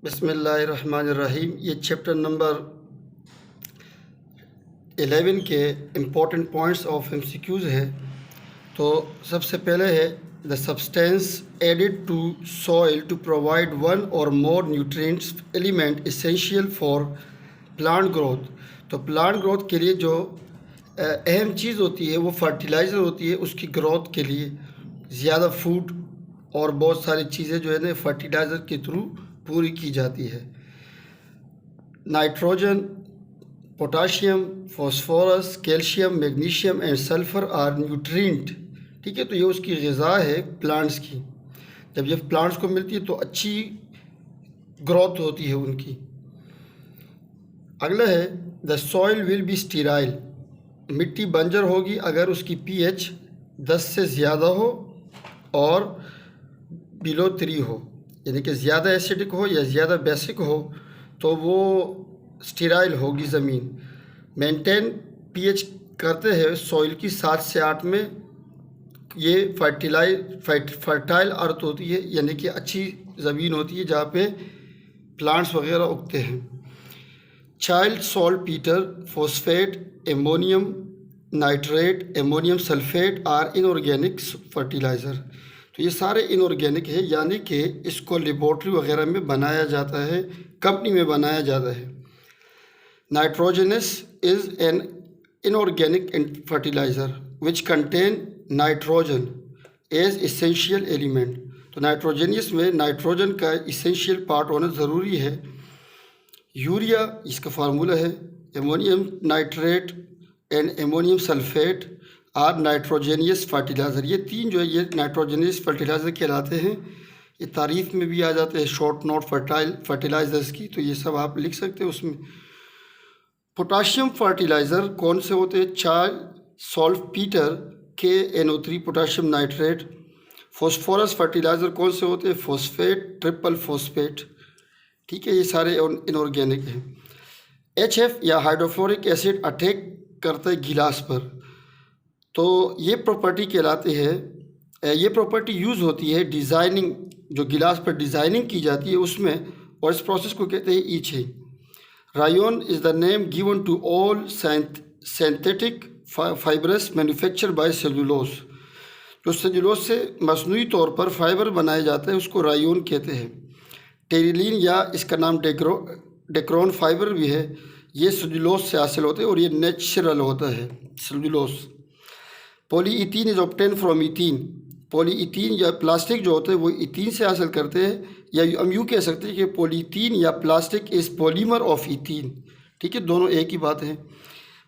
बिस्मिल्लाहिर्रहमानिर्रहीम। ये chapter number 11 के इम्पोर्टेंट पॉइंट्स ऑफ एमसीक्यूज़ है। तो सबसे पहले है the substance added to soil to provide one और more nutrients element essential for plant growth. तो प्लांट ग्रोथ के लिए जो अहम चीज़ होती है वो फर्टिलाइज़र होती है। उसकी ग्रोथ के लिए ज़्यादा फूड और बहुत सारी चीज़ें जो है ना फर्टिलाइज़र के थ्रू पूरी की जाती है। Nitrogen, potassium, phosphorus, calcium, magnesium and sulphur are nutrient. ठीक है, तो ये उसकी ग़िज़ा है प्लांट्स की। जब ये प्लांट्स को मिलती है तो अच्छी ग्रोथ होती है उनकी। अगला है the soil will be sterile. मिट्टी बंजर होगी अगर उसकी पीएच 10 से ज़्यादा हो और बिलो 3 हो, यानी कि ज़्यादा एसिडिक हो या ज़्यादा बेसिक हो तो वो स्टीराइल होगी ज़मीन। मेंटेन पीएच करते हैं सॉइल की 7 से 8 में। ये फर्टाइल अर्थ होती है, यानी कि अच्छी ज़मीन होती है जहाँ पे प्लांट्स वगैरह उगते हैं। Chile saltpetre, phosphate, ammonium nitrate, ammonium sulphate are inorganic fertilizer. तो ये सारे इनऑर्गेनिक है, यानी कि इसको लेबॉर्ट्री वगैरह में बनाया जाता है, कंपनी में बनाया जाता है। Nitrogenous is an inorganic fertiliser which contain nitrogen as essential element. तो नाइट्रोजनियस में नाइट्रोजन का इसेंशियल पार्ट होना ज़रूरी है। यूरिया इसका फार्मूला है। Ammonium nitrate and ammonium sulphate are nitrogenous fertiliser. ये तीन जो है ये नाइट्रोजेनियस फर्टिलाइज़र कहलाते हैं। ये तारीफ में भी आ जाते हैं शॉर्ट नोट फर्टिलाइज़र्स की, तो ये सब आप लिख सकते हैं उसमें। पोटाशियम फर्टिलाइज़र कौन से होते हैं? Child saltpetre KNO3 potassium nitrate. Phosphorus fertiliser कौन से होते हैं? Phosphate, triple phosphate. ठीक है, ये सारे इनऑर्गेनिक हैं। HF या हाइड्रोफ्लोरिक एसिड अटैक करता है गिलास पर, तो ये प्रॉपर्टी कहलाती है। ये प्रॉपर्टी यूज़ होती है डिज़ाइनिंग, जो गिलास पर डिज़ाइनिंग की जाती है उसमें, और इस प्रोसेस को कहते हैं etching. Rayon is the name given to all synthetic fibres manufacture by cellulose. जो सेलुलोज से मसनूई तौर पर फाइबर बनाए जाते हैं उसको रायोन कहते हैं। टेरिलीन या इसका नाम डेक्रोन फाइबर भी है। ये सेलुलोज से हासिल होते हैं और ये नेचुरल होता है cellulose. Polyethene is obtain from ethene. Polyethene या प्लास्टिक जो होते हैं वो इथीन से हासिल करते हैं, या हम यूँ कह सकते हैं कि पॉलीथीन या plastic is polymer of ethene. ठीक है, दोनों एक ही बात है।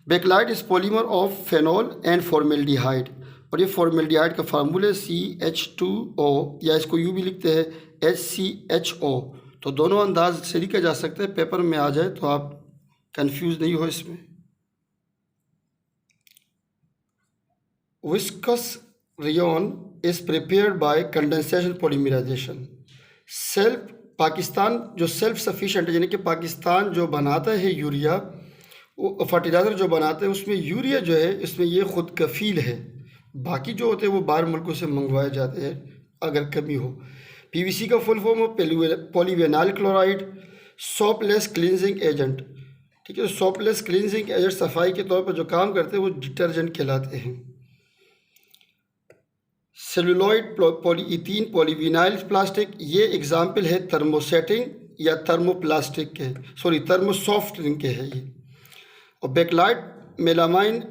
Bakelite is polymer of phenol and formaldehyde, और ये फॉर्मेल्डिहाइड का फार्मूला CH2O, या इसको यूँ भी लिखते हैं HCHO। तो दोनों अंदाज से लिखा जा सकता है, पेपर में आ जाए तो आप कंफ्यूज नहीं हो इसमें। Viscose rayon is prepared by condensation polymerization. Pakistan जो सेल्फ सफिशेंट है, यानी कि पाकिस्तान जो बनाता है यूरिया, वो फर्टिलाइज़र जो बनाते हैं उसमें यूरिया जो है इसमें ये खुद कफील है। बाकी जो होते हैं वो बाहर मुल्कों से मंगवाए जाते हैं अगर कमी हो। PVC का फुल फॉर्म है पॉलीविनाइल क्लोराइड, सोपलेस क्लींजिंग एजेंट। ठीक है, सोपलेस क्लींजिंग एजेंट सफाई के तौर पर जो काम करते हैं वो डिटर्जेंट कहलाते हैं। सेलुलॉइड, पॉलीइथीन, पॉलीविनाइल प्लास्टिक, ये एग्जाम्पल है थर्मोसेटिंग या थर्मोप्लास्टिक के, थर्मोसॉफ्टिंग के है ये। और बेकलाइट, मेलामाइन,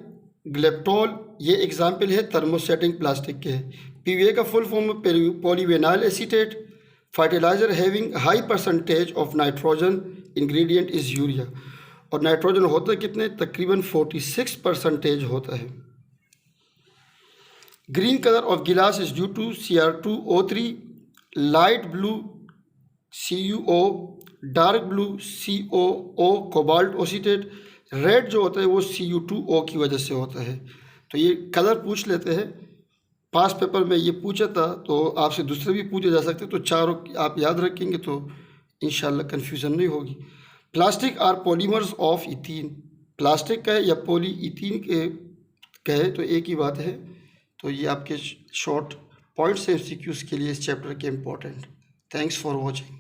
ग्लेप्टॉल, ये एग्जाम्पल है थर्मोसेटिंग प्लास्टिक के। PVA का full form polyvinyl acetate. Fertiliser having high percentage of nitrogen ingredient is urea. और नाइट्रोजन होता है कितने? तकरीबन 46% होता है। Green colour of glass is due to Cr2O3, light blue CuO, dark blue COO cobalt acetate. Red जो होता है वो Cu2O की वजह से होता है। तो ये कलर पूछ लेते हैं, पास पेपर में ये पूछा था, तो आपसे दूसरे भी पूछे जा सकते, तो चारों आप याद रखेंगे तो इंशाल्लाह कन्फ्यूज़न नहीं होगी। Plastic are polymers of ethene. Plastic का है या पॉलीइथीन के कहे तो एक ही बात है। तो ये आपके शॉर्ट पॉइंट्स हैं MCQs के लिए इस चैप्टर के इम्पोर्टेंट। Thanks for watching.